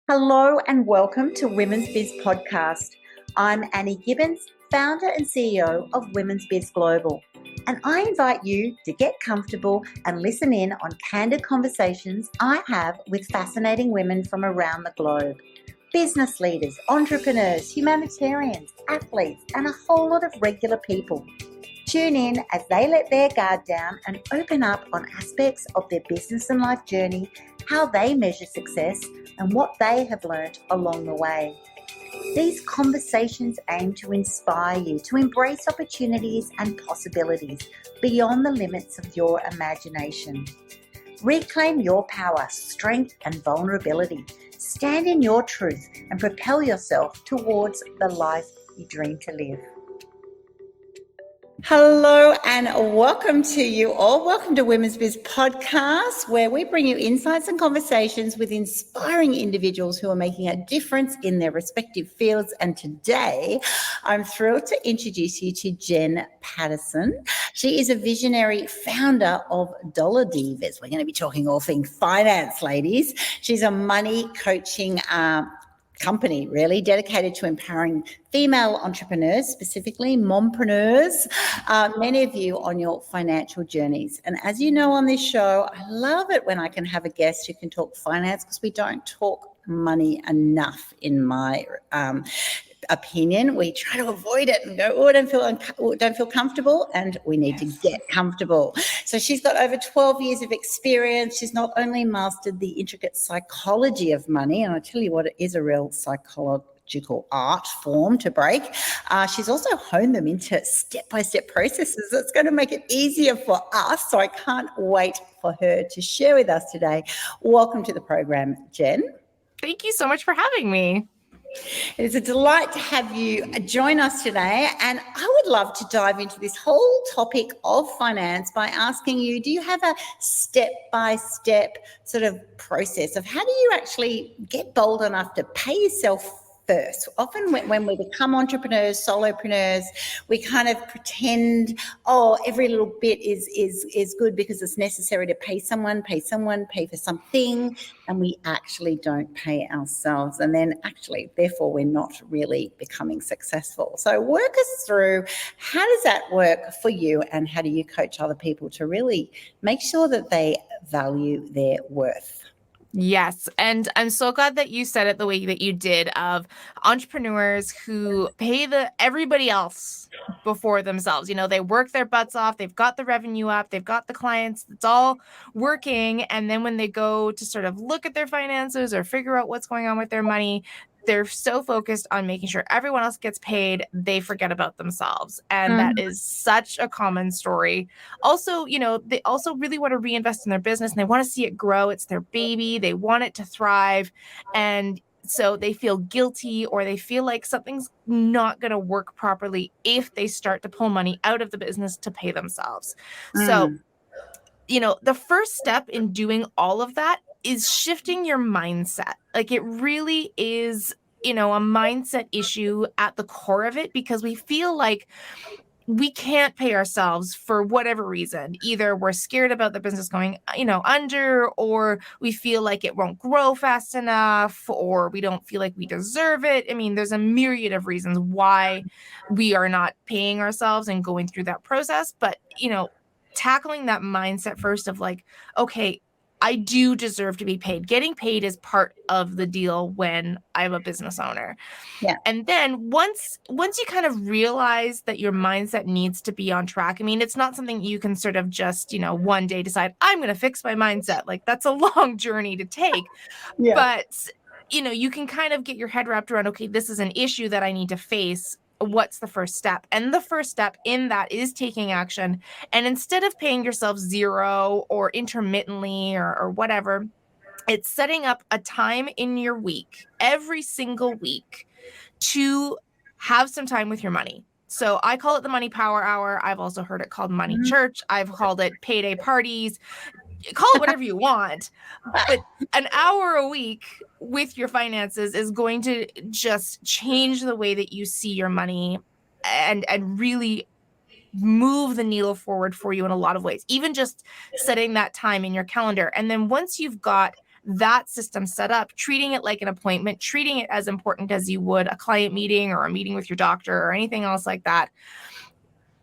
Hello and welcome to Women's Biz Podcast. I'm Annie Gibbins, founder and CEO of Women's Biz Global, and I invite you to get comfortable and listen in on candid conversations I have with fascinating women from around the globe. Business leaders, entrepreneurs, humanitarians, athletes, and a whole lot of regular people. Tune in as they let their guard down and open up on aspects of their business and life journey, how they measure success, and what they have learned along the way. These conversations aim to inspire you to embrace opportunities and possibilities beyond the limits of your imagination. Reclaim your power, strength, and vulnerability. Stand in your truth and propel yourself towards the life you dream to live. Hello and welcome to you all. Welcome to Women's Biz Podcast, where we bring you insights and conversations with inspiring individuals who are making a difference in their respective fields. And today, I'm thrilled to introduce you to Jen Paterson. She is a visionary founder of Dollar Divas. We're going to be talking all things finance, ladies. She's a money coaching company really dedicated to empowering female entrepreneurs, specifically mompreneurs, many of you on your financial journeys. And as you know on this show, I love it when I can have a guest who can talk finance, because we don't talk money enough in my opinion. We try to avoid it and go, don't feel comfortable, and we need to get comfortable. So she's got over 12 years of experience. She's not only mastered the intricate psychology of money, and I tell you what, it is a real psychological art form to break. She's also honed them into step-by-step processes that's going to make it easier for us. So I can't wait for her to share with us today. Welcome to the program, Jen. Thank you so much for having me. It is a delight to have you join us today, and I would love to dive into this whole topic of finance by asking you, do you have a step-by-step sort of process of how do you actually get bold enough to pay yourself first? Often when we become entrepreneurs, solopreneurs, we kind of pretend, every little bit is good because it's necessary to pay someone, pay for something, and we actually don't pay ourselves. And then actually, therefore, we're not really becoming successful. So work us through, how does that work for you, and how do you coach other people to really make sure that they value their worth? Yes. And I'm so glad that you said it the way that you did, of entrepreneurs who pay everybody else before themselves. You know, they work their butts off. They've got the revenue up. They've got the clients. It's all working. And then when they go to sort of look at their finances or figure out what's going on with their money, they're so focused on making sure everyone else gets paid, they forget about themselves. And that is such a common story. Also, you know, they also really want to reinvest in their business and they want to see it grow. It's their baby. They want it to thrive. And so they feel guilty, or they feel like something's not going to work properly if they start to pull money out of the business to pay themselves. So, you know, the first step in doing all of that is shifting your mindset. Like, it really is, you know, a mindset issue at the core of it, because we feel like we can't pay ourselves for whatever reason. Either we're scared about the business going, you know, under, or we feel like it won't grow fast enough, or we don't feel like we deserve it. I mean, there's a myriad of reasons why we are not paying ourselves and going through that process. But, you know, tackling that mindset first of like, okay, I do deserve to be paid. Getting paid is part of the deal when I'm a business owner. Yeah. And then once you kind of realize that your mindset needs to be on track, I mean, it's not something you can sort of just, you know, one day decide, I'm going to fix my mindset. Like, that's a long journey to take. Yeah. But, you know, you can kind of get your head wrapped around, okay, this is an issue that I need to face. What's the first step? And the first step in that is taking action. And instead of paying yourself zero or intermittently or whatever, it's setting up a time in your week, every single week, to have some time with your money. So I call it the money power hour. I've also heard it called money church. I've called it payday parties. Call it whatever you want, but an hour a week with your finances is going to just change the way that you see your money and really move the needle forward for you in a lot of ways, even just setting that time in your calendar. And then once you've got that system set up, treating it like an appointment, treating it as important as you would a client meeting or a meeting with your doctor or anything else like that,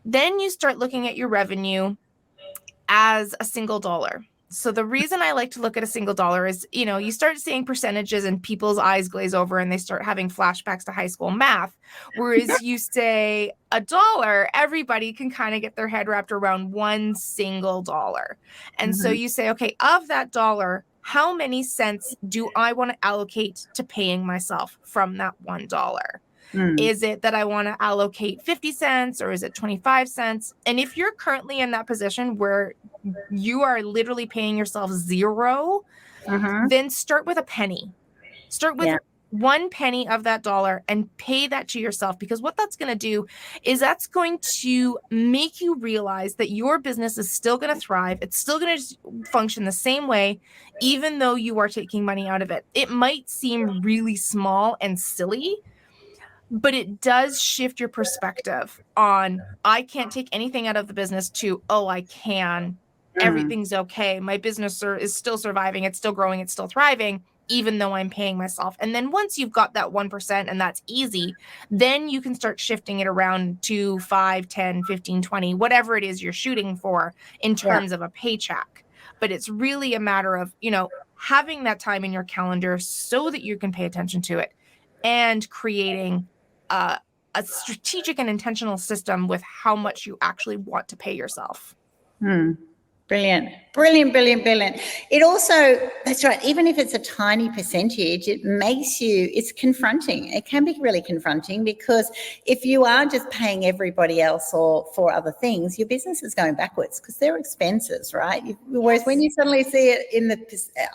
then you start looking at your revenue as a single dollar. So the reason I like to look at a single dollar is, you start seeing percentages and people's eyes glaze over and they start having flashbacks to high school math. Whereas you say a dollar, everybody can kind of get their head wrapped around one single dollar. And so you say, okay, of that dollar, how many cents do I want to allocate to paying myself from that $1? Is it that I want to allocate 50 cents or is it 25 cents? And if you're currently in that position where you are literally paying yourself zero, then start with a penny. Start with 1 penny of that dollar and pay that to yourself, because what that's going to do is that's going to make you realize that your business is still going to thrive. It's still going to function the same way, even though you are taking money out of it. It might seem really small and silly, but it does shift your perspective on, I can't take anything out of the business, to, oh, I can. Everything's okay. My business is still surviving. It's still growing. It's still thriving, even though I'm paying myself. And then once you've got that 1% and that's easy, then you can start shifting it around to 5, 10, 15, 20, whatever it is you're shooting for in terms of a paycheck. But it's really a matter of, having that time in your calendar so that you can pay attention to it, and creating a strategic and intentional system with how much you actually want to pay yourself. Brilliant. It also, that's right, even if it's a tiny percentage, it's confronting. It can be really confronting, because if you are just paying everybody else or for other things, your business is going backwards because they're expenses, right? Whereas when you suddenly see it in the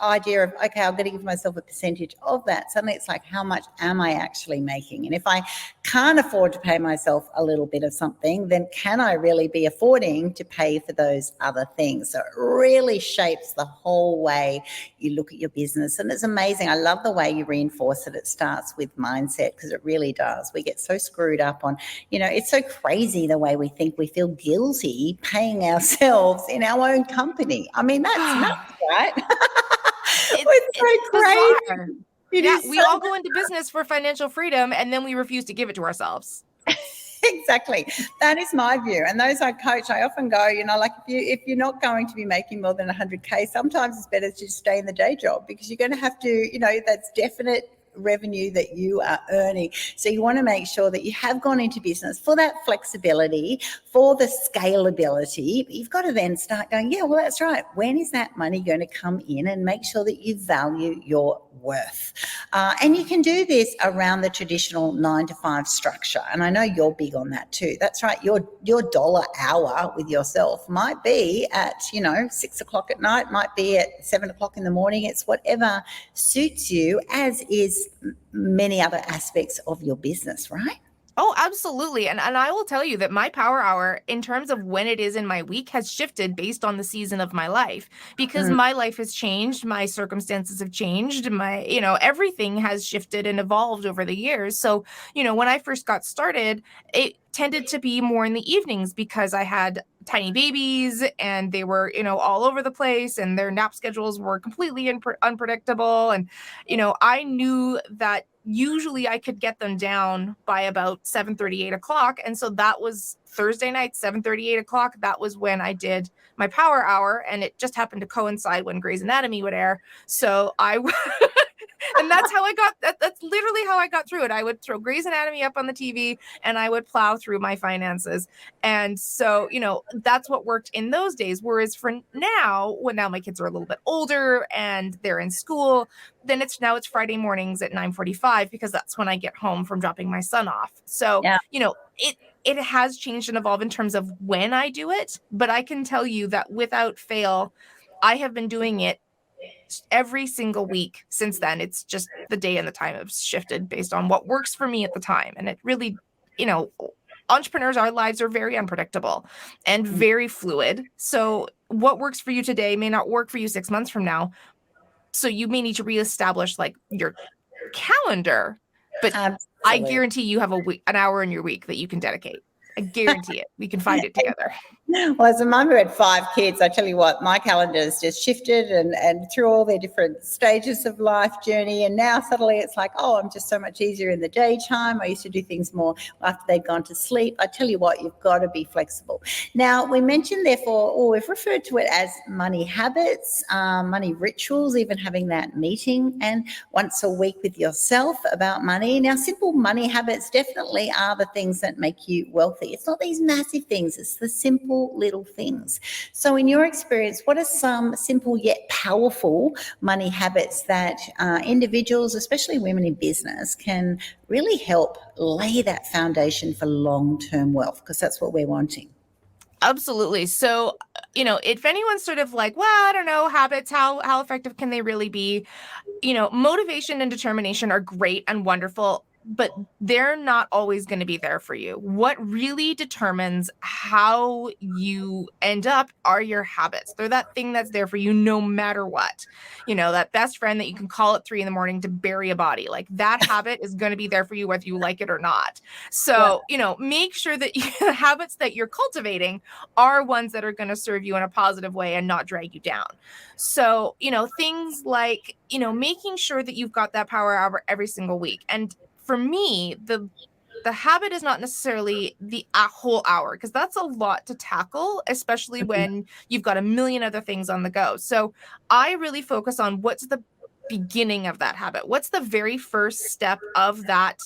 idea of, okay, I'm going to give myself a percentage of that, suddenly it's like, how much am I actually making? And if I can't afford to pay myself a little bit of something, then can I really be affording to pay for those other things? So it really shapes the whole way you look at your business. And it's amazing. I love the way you reinforce it. It starts with mindset, because it really does. We get so screwed up on, it's so crazy the way we think. We feel guilty paying ourselves in our own company. I mean, that's nuts, right? It's so crazy. We all go into business for financial freedom, and then we refuse to give it to ourselves. Exactly. That is my view. And those I coach, I often go, like if you're not going to be making more than 100K, sometimes it's better to just stay in the day job, because you're going to have to, that's definite revenue that you are earning. So you want to make sure that you have gone into business for that flexibility, for the scalability. But you've got to then start going, yeah, well, that's right. When is that money going to come in? And make sure that you value your worth. And you can do this around the traditional 9-to-5 structure. And I know you're big on that too. That's right. Your dollar hour with yourself might be at, 6 o'clock at night, might be at 7 o'clock in the morning. It's whatever suits you, as is many other aspects of your business, right? Oh, absolutely. And I will tell you that my power hour, in terms of when it is in my week, has shifted based on the season of my life, because my life has changed. My circumstances have changed. Everything has shifted and evolved over the years. So, when I first got started, it tended to be more in the evenings, because I had tiny babies and they were, all over the place, and their nap schedules were completely unpredictable. And, I knew that usually I could get them down by about 7:30, 8 o'clock. And so that was Thursday night, 7:30, 8 o'clock. That was when I did my power hour. And it just happened to coincide when Grey's Anatomy would air. So and that's how I got, that's literally how I got through it. I would throw Grey's Anatomy up on the TV and I would plow through my finances. And so, that's what worked in those days. Whereas for now, when now my kids are a little bit older and they're in school, then it's Friday mornings at 9:45, because that's when I get home from dropping my son off. So, it has changed and evolved in terms of when I do it, but I can tell you that without fail, I have been doing it every single week since then. It's just the day and the time have shifted based on what works for me at the time. And it really, entrepreneurs, our lives are very unpredictable and very fluid. So what works for you today may not work for you 6 months from now. So you may need to reestablish your calendar, but absolutely. I guarantee you have an hour in your week that you can dedicate. I guarantee it. We can find it together. Well, as a mum who had 5 kids, I tell you what, my calendar has just shifted and through all their different stages of life journey. And now suddenly it's like, oh, I'm just so much easier in the daytime. I used to do things more after they'd gone to sleep. I tell you what, you've got to be flexible. Now, we mentioned, therefore, or we've referred to it as money habits, money rituals, even having that meeting and once a week with yourself about money. Now, simple money habits definitely are the things that make you wealthy. It's not these massive things, it's the simple little things. So in your experience, what are some simple yet powerful money habits that individuals, especially women in business, can really help lay that foundation for long-term wealth? Because that's what we're wanting. Absolutely. So, if anyone's sort of like, well, I don't know, habits, how effective can they really be? Motivation and determination are great and wonderful, but they're not always going to be there for you. What really determines how you end up are your habits. They're that thing that's there for you no matter what. That best friend that you can call at 3 a.m. to bury a body. Like that habit is going to be there for you whether you like it or not. So, make sure that the habits that you're cultivating are ones that are going to serve you in a positive way and not drag you down. So, things like, making sure that you've got that power hour every single week. And for me, the habit is not necessarily the whole hour, because that's a lot to tackle, especially when you've got a million other things on the go. So I really focus on what's the beginning of that habit. What's the very first step of that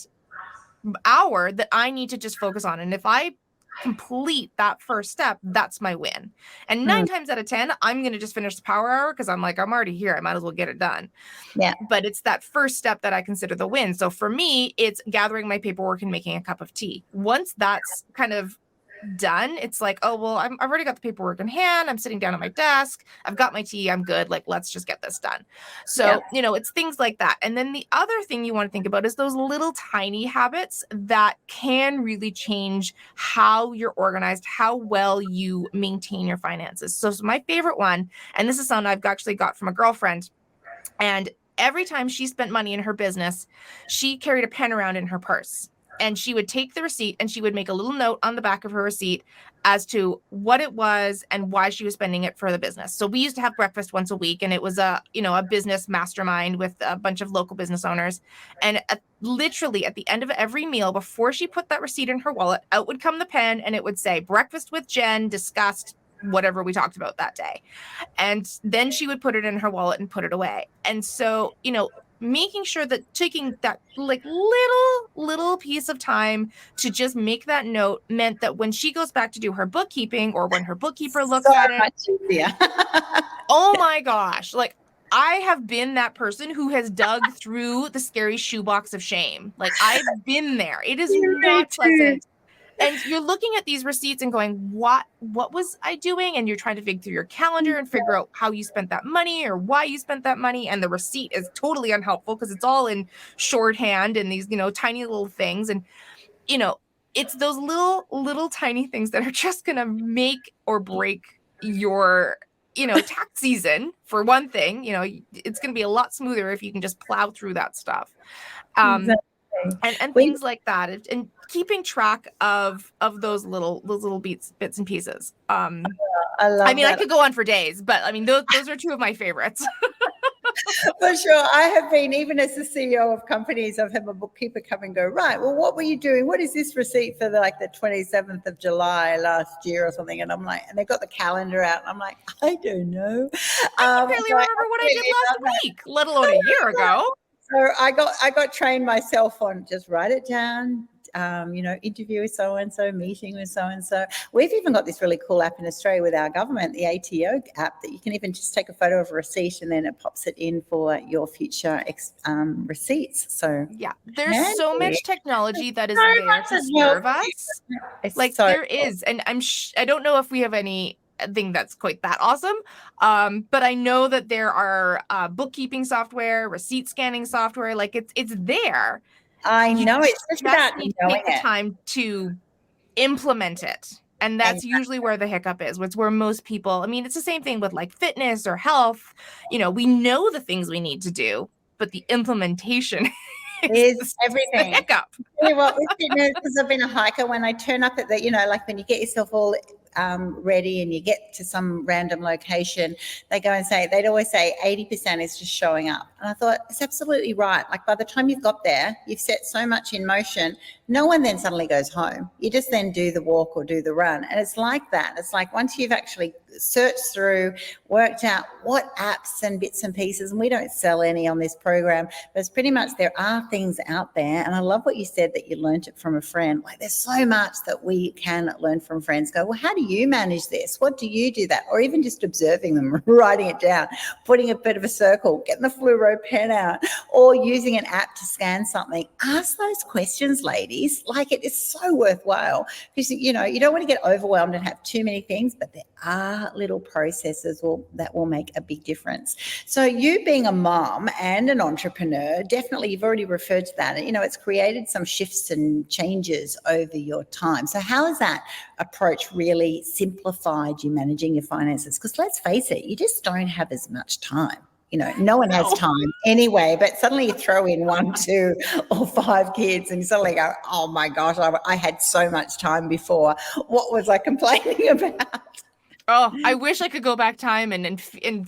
hour that I need to just focus on? And if I complete that first step, that's my win. And 9 times out of 10, I'm going to just finish the power hour because I'm like, I'm already here. I might as well get it done. Yeah. But it's that first step that I consider the win. So for me, it's gathering my paperwork and making a cup of tea. Once that's kind of done, it's like, oh, well, I've already got the paperwork in hand. I'm sitting down at my desk. I've got my tea. I'm good. Like, let's just get this done. So, it's things like that. And then the other thing you want to think about is those little tiny habits that can really change how you're organized, how well you maintain your finances. So my favorite one, and this is something I've actually got from a girlfriend, and every time she spent money in her business, she carried a pen around in her purse. And she would take the receipt and she would make a little note on the back of her receipt as to what it was and why she was spending it for the business. So we used to have breakfast once a week, and it was a business mastermind with a bunch of local business owners. And literally at the end of every meal, before she put that receipt in her wallet, out would come the pen and it would say, "Breakfast with Jen, discussed whatever we talked about that day." And then she would put it in her wallet and put it away. And so, making sure that taking that like little piece of time to just make that note meant that when she goes back to do her bookkeeping, or when her bookkeeper looks at it, oh my gosh, like I have been that person who has dug through the scary shoebox of shame. Like I've been there. It is not pleasant. And you're looking at these receipts and going, what was I doing? And you're trying to dig through your calendar and figure out how you spent that money or why you spent that money. And the receipt is totally unhelpful because it's all in shorthand and these, tiny little things. And, it's those little tiny things that are just going to make or break your, tax season. For one thing, it's going to be a lot smoother if you can just plow through that stuff. And things like that, and keeping track of those little bits and pieces. I love that. I could go on for days, but those are 2 of my favorites. For sure. I have been, even as the CEO of companies, I've had my bookkeeper come and go, right, well, what were you doing? What is this receipt for the 27th of July last year or something? And I'm like, and they've got the calendar out. And I'm like, I don't know. I can barely remember what I did last week, let alone a year ago. So I got trained myself on just write it down, interview with so-and-so, meeting with so-and-so. We've even got this really cool app in Australia with our government, the ATO app, that you can even just take a photo of a receipt and then it pops it in for your future receipts. So yeah, there's so much technology that is there to serve us. Like there is, and I don't know if we have any thing that's quite that awesome. But I know that there are bookkeeping software, receipt scanning software, like it's there. I know, it's just about need to take the time to implement it. And that's usually where the hiccup is. It's where most people, it's the same thing with like fitness or health. We know the things we need to do, but the implementation is the everything. hiccup. You know what, because I've been a hiker, when I turn up at the, like when you get yourself all ready and you get to some random location, they'd always say 80% is just showing up. And I thought, it's absolutely right. Like by the time you've got there, you've set so much in motion, no one then suddenly goes home. You just then do the walk or do the run. And it's like that. It's like once you've actually searched through, worked out what apps and bits and pieces, and we don't sell any on this program, but it's pretty much there are things out there. And I love what you said, that you learned it from a friend. Like there's so much that we can learn from friends. Go, well, how do you manage this? What do you do that? Or even just observing them, writing it down, putting a bit of a circle, getting the fluoro pen out, or using an app to scan something. Ask those questions, ladies. Like it is so worthwhile, because you don't want to get overwhelmed and have too many things, but there are little processes that will make a big difference. So you being a mom and an entrepreneur, definitely you've already referred to that. It's created some shifts and changes over your time. So how has that approach really simplified you managing your finances? Because let's face it, you just don't have as much time. No one has time anyway, but suddenly you throw in 1, 2, or 5 kids and you suddenly go, oh my gosh, I had so much time before. What was I complaining about? Oh, I wish I could go back time and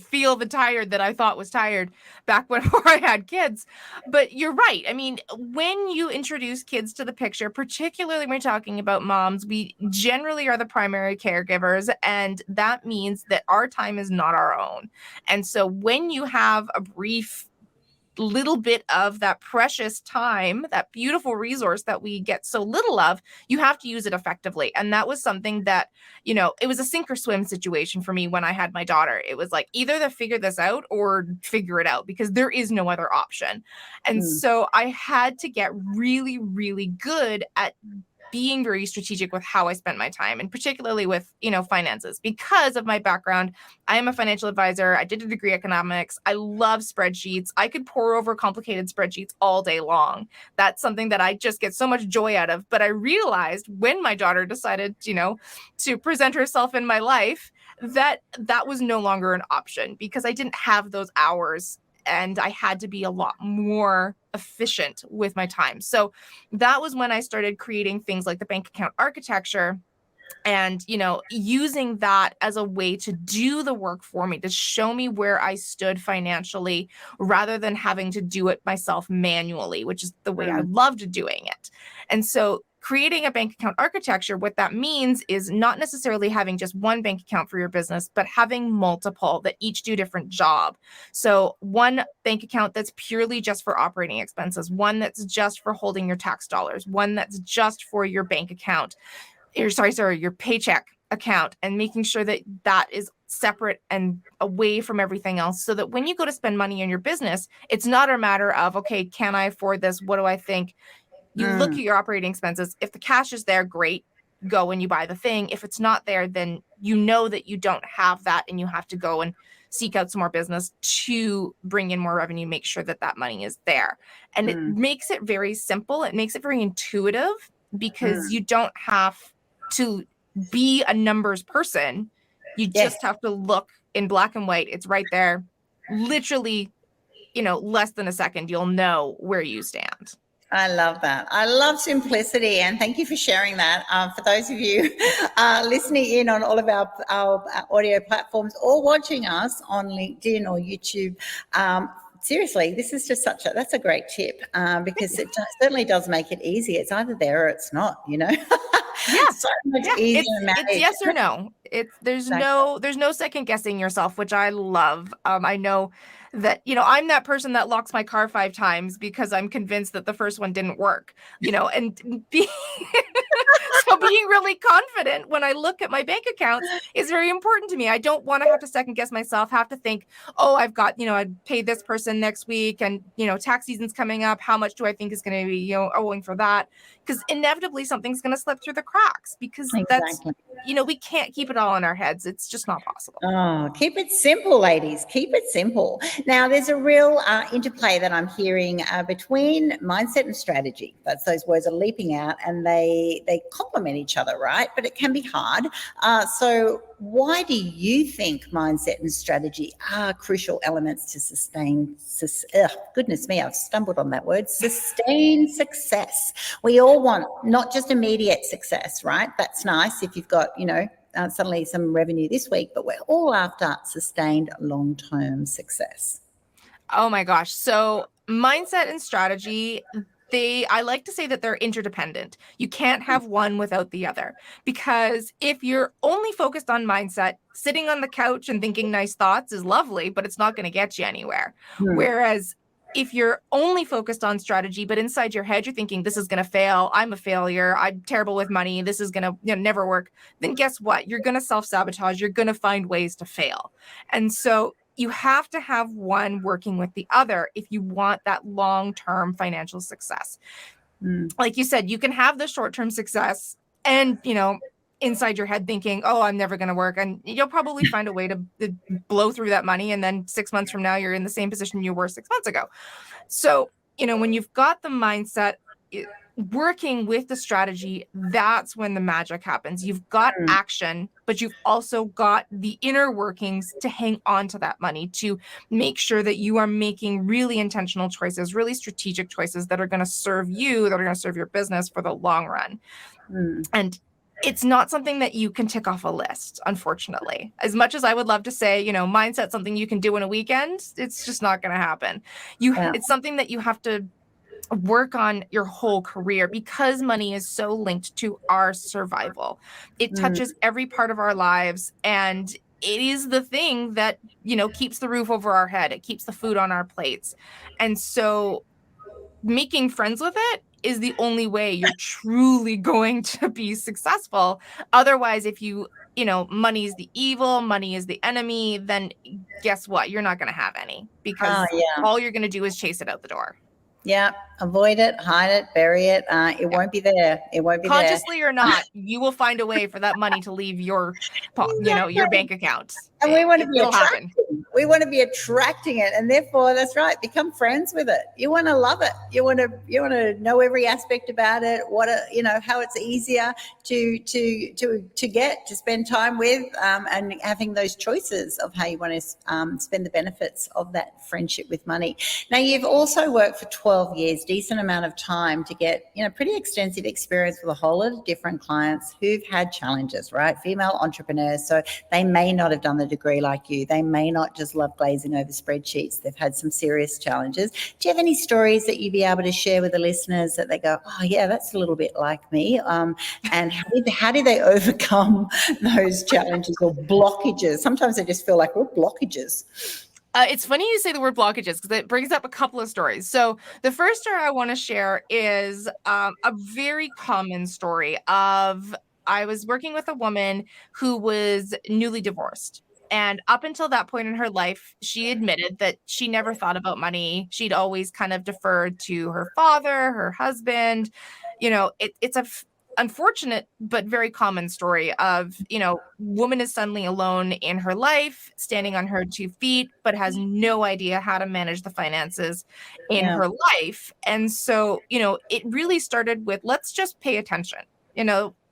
feel the tired that I thought was tired back before I had kids. But you're right. I mean, when you introduce kids to the picture, particularly when we're talking about moms, we generally are the primary caregivers, and that means that our time is not our own. And so when you have a brief little bit of that precious time, that beautiful resource that we get so little of, you have to use it effectively. And that was something that, it was a sink or swim situation for me when I had my daughter. It was like either to figure this out or figure it out, because there is no other option. And so I had to get really, really good at being very strategic with how I spent my time, and particularly with, finances. Because of my background, I am a financial advisor. I did a degree in economics. I love spreadsheets. I could pour over complicated spreadsheets all day long. That's something that I just get so much joy out of. But I realized when my daughter decided, to present herself in my life, that was no longer an option, because I didn't have those hours and I had to be a lot more efficient with my time. So that was when I started creating things like the bank account architecture, and, using that as a way to do the work for me, to show me where I stood financially, rather than having to do it myself manually, which is the way I loved doing it. And so creating a bank account architecture, what that means is not necessarily having just one bank account for your business, but having multiple that each do a different job. So one bank account that's purely just for operating expenses, one that's just for holding your tax dollars, one that's just for your bank account, your paycheck account, and making sure that that is separate and away from everything else, so that when you go to spend money in your business, it's not a matter of, okay, can I afford this? What do I think? You look at your operating expenses. If the cash is there, great, go and you buy the thing. If it's not there, then you know that you don't have that, and you have to go and seek out some more business to bring in more revenue, make sure that that money is there. And it makes it very simple. It makes it very intuitive, because you don't have to be a numbers person. You just have to look in black and white. It's right there. Literally, less than a second, you'll know where you stand. I love that. I love simplicity, and thank you for sharing that. For those of you listening in on all of our audio platforms, or watching us on LinkedIn or YouTube, seriously, this is just that's a great tip, because it certainly does make it easy. It's either there or it's not, Yeah. So much easier to manage. It's yes or no. There's no second guessing yourself, which I love. I know that, I'm that person that locks my car 5 times because I'm convinced that the first one didn't work, and so being really confident when I look at my bank accounts is very important to me. I don't want to have to second guess myself, have to think, oh, I've got, I paid this person next week, and, tax season's coming up. How much do I think is going to be, owing for that? Because inevitably something's going to slip through the cracks, because that's, we can't keep it all in our heads. It's just not possible. Oh, keep it simple, ladies. Keep it simple. Now, there's a real interplay that I'm hearing between mindset and strategy. Those words are leaping out, and they complement complement each other, right? But it can be hard. So why do you think mindset and strategy are crucial elements to goodness me, I've stumbled on that word, sustain success? We all want not just immediate success, right? That's nice if you've got, suddenly some revenue this week, but we're all after sustained long-term success. Oh my gosh. So mindset and strategy, I like to say that they're interdependent. You can't have one without the other, because if you're only focused on mindset, sitting on the couch and thinking nice thoughts is lovely, but it's not going to get you anywhere. Whereas if you're only focused on strategy, but inside your head, you're thinking, this is going to fail. I'm a failure. I'm terrible with money. This is going to never work. Then guess what? You're going to self-sabotage. You're going to find ways to fail. And so you have to have one working with the other if you want that long-term financial success. Like you said, you can have the short-term success and, inside your head thinking, oh, I'm never going to work. And you'll probably find a way to blow through that money. And then 6 months from now, you're in the same position you were 6 months ago. So, when you've got the mindset working with the strategy, that's when the magic happens. You've got action, but you've also got the inner workings to hang on to that money, to make sure that you are making really intentional choices, really strategic choices that are going to serve you, that are going to serve your business for the long run. And it's not something that you can tick off a list, unfortunately. As much as I would love to say, mindset's something you can do in a weekend, it's just not going to happen. It's something that you have to work on your whole career, because money is so linked to our survival. It touches every part of our lives, and it is the thing that, keeps the roof over our head. It keeps the food on our plates. And so making friends with it is the only way you're truly going to be successful. Otherwise, if money is the evil, money is the enemy, then guess what? You're not going to have any, because all you're going to do is chase it out the door. Yeah, avoid it, hide it, bury it. It won't be there. It won't be consciously or not. You will find a way for that money to leave your, your bank account. And we want to be attracting. We want to be attracting it, and therefore, that's right. Become friends with it. You want to love it. You want to know every aspect about it. How it's easier to spend time with, and having those choices of how you want to spend the benefits of that friendship with money. Now, you've also worked for 12 years, decent amount of time to get pretty extensive experience with a whole lot of different clients who've had challenges, right? Female entrepreneurs, so they may not have done the degree like you. They may not just love glazing over spreadsheets. They've had some serious challenges. Do you have any stories that you'd be able to share with the listeners that they go, oh yeah, that's a little bit like me? And how do they overcome those challenges or blockages? Sometimes they just feel like we're blockages. It's funny you say the word blockages, because it brings up a couple of stories. So the first story I want to share is a very common story of, I was working with a woman who was newly divorced. And up until that point in her life, she admitted that she never thought about money. She'd always kind of deferred to her father, her husband. It's a unfortunate but very common story of, woman is suddenly alone in her life, standing on her 2 feet, but has no idea how to manage the finances in her life. And so, it really started with, let's just pay attention.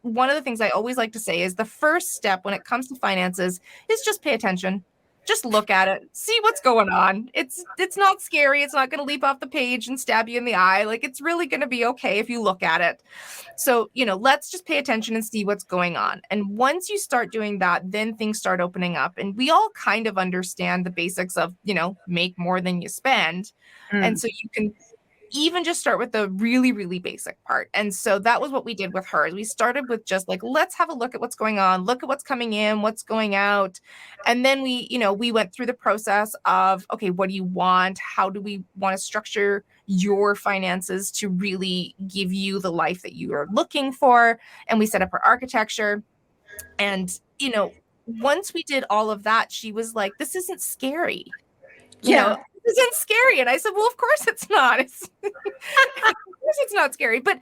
One of the things I always like to say is the first step when it comes to finances is just pay attention. Just look at it, see what's going on. It's not scary. It's not going to leap off the page and stab you in the eye. Like, it's really going to be okay if you look at it. So, let's just pay attention and see what's going on. And once you start doing that, then things start opening up. And we all kind of understand the basics of, make more than you spend. And so you can even just start with the really, really basic part. And so that was what we did with her. We started with just like, let's have a look at what's going on, look at what's coming in, what's going out. And then we went through the process of, okay, what do you want? How do we want to structure your finances to really give you the life that you are looking for? And we set up her architecture. And, once we did all of that, she was like, this isn't scary. This isn't scary. And I said, well, of course it's not. Of course it's not scary. But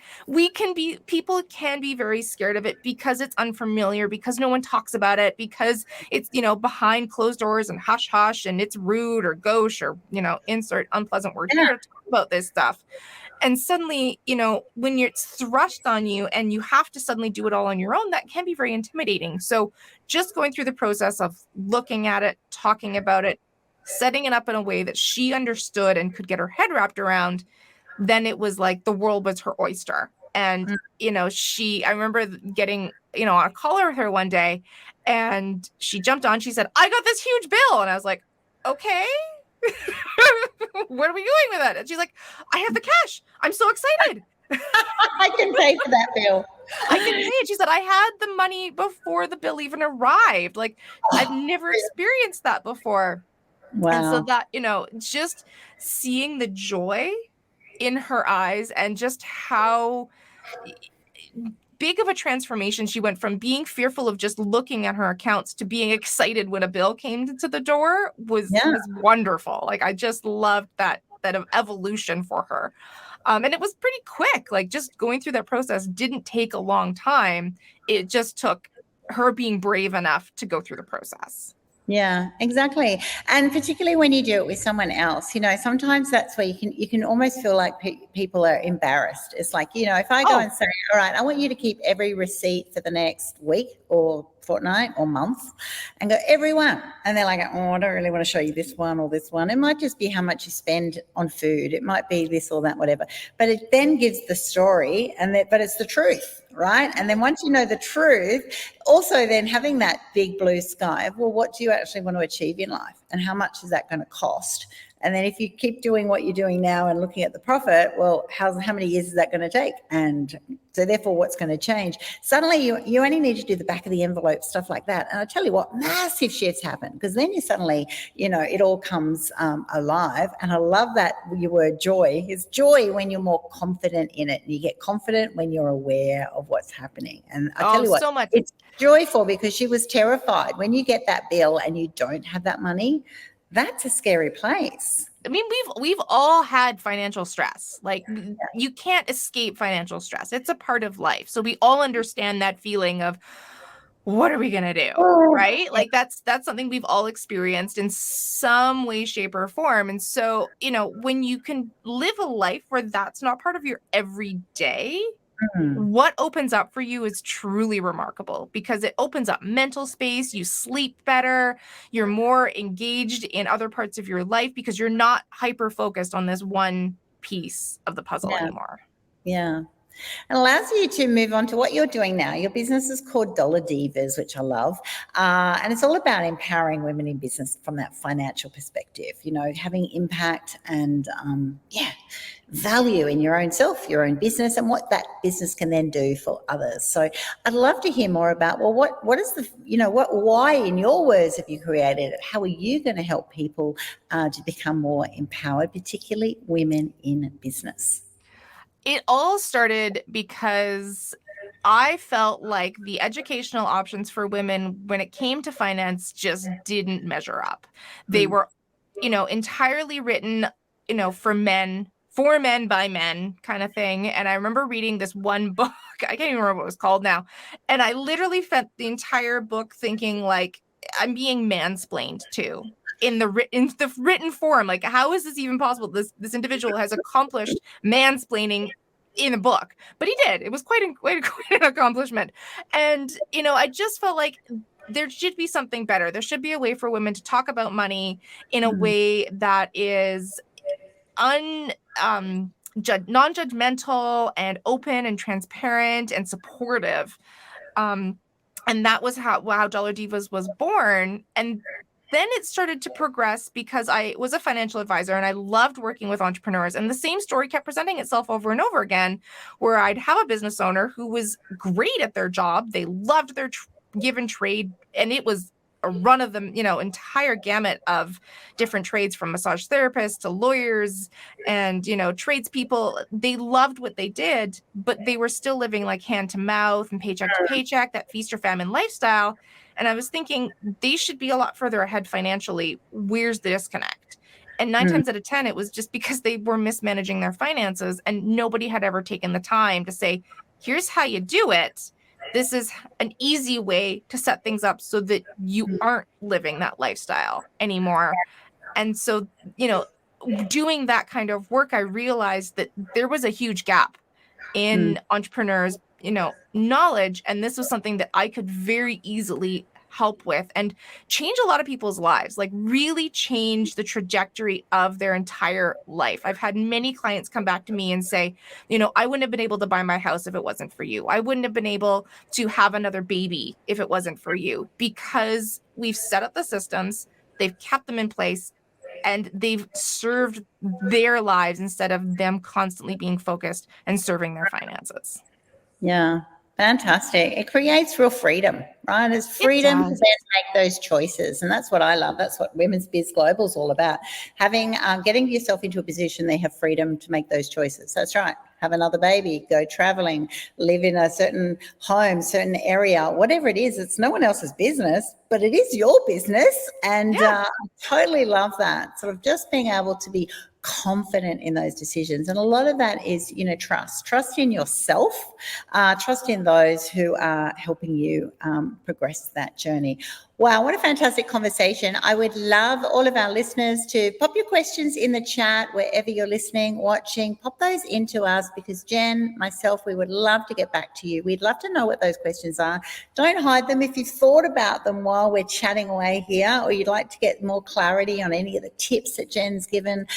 people can be very scared of it because it's unfamiliar, because no one talks about it, because it's, behind closed doors and hush hush, and it's rude or gauche or, insert unpleasant word here to talk about this stuff. And suddenly, when it's thrust on you and you have to suddenly do it all on your own, that can be very intimidating. So just going through the process of looking at it, talking about it, setting it up in a way that she understood and could get her head wrapped around, then it was like the world was her oyster. And, I remember getting, on a call with her one day, and she jumped on, she said, "I got this huge bill." And I was like, "Okay." Where are we going with it? And she's like, "I have the cash. I'm so excited. I can pay for that bill. I can pay it." She said, "I had the money before the bill even arrived. Like, I've never experienced that before." Wow. And so that, just seeing the joy in her eyes and just how big of a transformation she went from being fearful of just looking at her accounts to being excited when a bill came to the door was wonderful. Like, I just loved that evolution for her. And it was pretty quick. Like, just going through that process didn't take a long time. It just took her being brave enough to go through the process. Yeah, exactly. And particularly when you do it with someone else, sometimes that's where you can almost feel like people are embarrassed. It's like, if I go and say, "All right, I want you to keep every receipt for the next week or fortnight or month," and go, "Every one," and they're like, "Oh, I don't really want to show you this one or this one." It might just be how much you spend on food. It might be this or that, whatever. But it then gives the story, but it's the truth, right? And then once you know the truth, also then having that big blue sky of, well, what do you actually want to achieve in life, and how much is that going to cost? And then if you keep doing what you're doing now and looking at the profit, well, how many years is that going to take? And so therefore, what's going to change? Suddenly you only need to do the back of the envelope, stuff like that. And I tell you what, massive shifts happen, because then you suddenly, it all comes alive. And I love that your word joy is joy when you're more confident in it. And you get confident when you're aware of what's happening. And I tell you what, so much. It's joyful, because she was terrified. When you get that bill and you don't have that money, that's a scary place. I mean, we've all had financial stress. Like, you can't escape financial stress. It's a part of life. So we all understand that feeling of, what are we going to do? Right? Like, that's something we've all experienced in some way, shape, or form. And so, when you can live a life where that's not part of your everyday, what opens up for you is truly remarkable, because it opens up mental space. You sleep better. You're more engaged in other parts of your life because you're not hyper focused on this one piece of the puzzle anymore. Yeah. It allows you to move on to what you're doing now. Your business is called Dollar Divas, which I love. And it's all about empowering women in business from that financial perspective, having impact and, value in your own self, your own business, and what that business can then do for others. So I'd love to hear more about, well, what is the, why in your words have you created it? How are you going to help people to become more empowered, particularly women in business? It all started because I felt like the educational options for women when it came to finance just didn't measure up. They were, entirely written, for men by men kind of thing. And I remember reading this one book, I can't even remember what it was called now. And I literally spent the entire book thinking, like, I'm being mansplained to in the written form. Like, how is this even possible? This individual has accomplished mansplaining in a book, but he did. It was quite an accomplishment. And, I just felt like there should be something better. There should be a way for women to talk about money in a way that is non-judgmental and open and transparent and supportive. And that was how Dollar Divas was born. And then it started to progress because I was a financial advisor and I loved working with entrepreneurs. And the same story kept presenting itself over and over again, where I'd have a business owner who was great at their job. They loved their give and trade. And it was a run of the, entire gamut of different trades, from massage therapists to lawyers and, tradespeople. They loved what they did, but they were still living like hand to mouth and paycheck to paycheck, that feast or famine lifestyle. And I was thinking they should be a lot further ahead financially. Where's the disconnect? And 9 times out of 10, it was just because they were mismanaging their finances and nobody had ever taken the time to say, here's how you do it. This is an easy way to set things up so that you aren't living that lifestyle anymore. And so, doing that kind of work, I realized that there was a huge gap in entrepreneurs, knowledge. And this was something that I could very easily help with and change a lot of people's lives, like really change the trajectory of their entire life. I've had many clients come back to me and say, I wouldn't have been able to buy my house if it wasn't for you. I wouldn't have been able to have another baby if it wasn't for you, because we've set up the systems, they've kept them in place, and they've served their lives instead of them constantly being focused and serving their finances. Yeah, fantastic. It creates real freedom, right? It's freedom to then make those choices. And that's what I love. That's what Women's Biz Global is all about. Having, getting yourself into a position they have freedom to make those choices. That's right. Have another baby, go traveling, live in a certain home, certain area, whatever it is. It's no one else's business, but it is your business. And I totally love that. Sort of just being able to be confident in those decisions. And a lot of that is, trust in yourself, trust in those who are helping you progress that journey. Wow, what a fantastic conversation. I would love all of our listeners to pop your questions in the chat wherever you're listening, watching, pop those into us, because Jen, myself, we would love to get back to you. We'd love to know what those questions are. Don't hide them. If you've thought about them while we're chatting away here, or you'd like to get more clarity on any of the tips that Jen's given,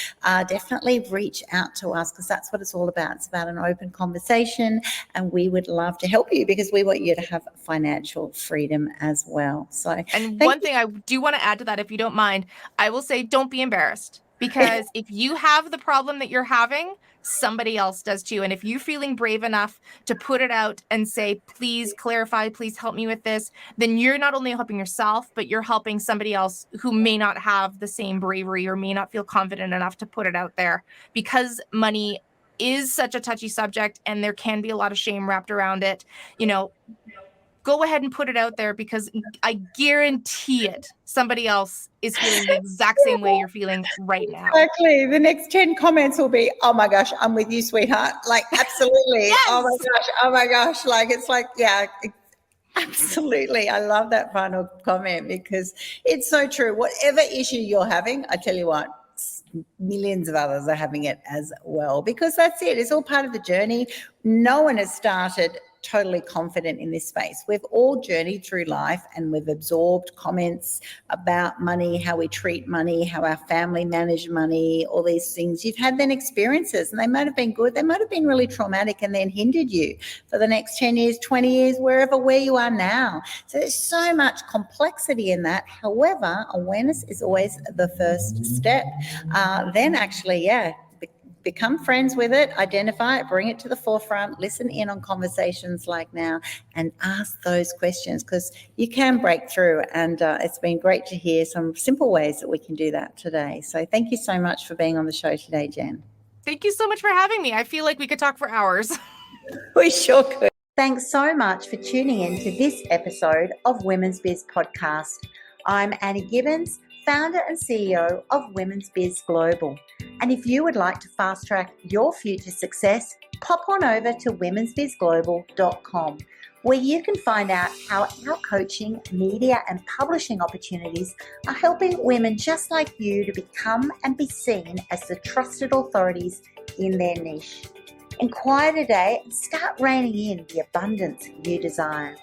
definitely reach out to us, because that's what it's all about. It's about an open conversation, and we would love to help you because we want you to have financial freedom as well. So, and one thing I do want to add to that, if you don't mind, I will say don't be embarrassed, because if you have the problem that you're having, somebody else does too. And if you're feeling brave enough to put it out and say, please clarify, please help me with this, then you're not only helping yourself, but you're helping somebody else who may not have the same bravery or may not feel confident enough to put it out there, because money is such a touchy subject and there can be a lot of shame wrapped around it. Go ahead and put it out there, because I guarantee it, somebody else is feeling the exact same way you're feeling right now. Exactly. The next 10 comments will be, oh my gosh, I'm with you, sweetheart. Like, absolutely. Yes. Oh my gosh. Like, it's like, yeah, absolutely. I love that final comment, because it's so true. Whatever issue you're having, I tell you what, millions of others are having it as well, because that's it. It's all part of the journey. No one has started totally confident in this space. We've all journeyed through life and we've absorbed comments about money, how we treat money, how our family manage money, all these things. You've had then experiences, and they might have been good, they might have been really traumatic, and then hindered you for the next 10 years, 20 years, where you are now. So there's so much complexity in that. However, awareness is always the first step. Then actually, become friends with it, identify it, bring it to the forefront, listen in on conversations like now, and ask those questions, because you can break through. And it's been great to hear some simple ways that we can do that today. So thank you so much for being on the show today, Jen. Thank you so much for having me. I feel like we could talk for hours. We sure could. Thanks so much for tuning in to this episode of Women's Biz Podcast. I'm Annie Gibbins, founder and CEO of Women's Biz Global. And if you would like to fast track your future success, pop on over to womensbizglobal.com, where you can find out how our coaching, media and publishing opportunities are helping women just like you to become and be seen as the trusted authorities in their niche. Inquire today and start reining in the abundance you desire.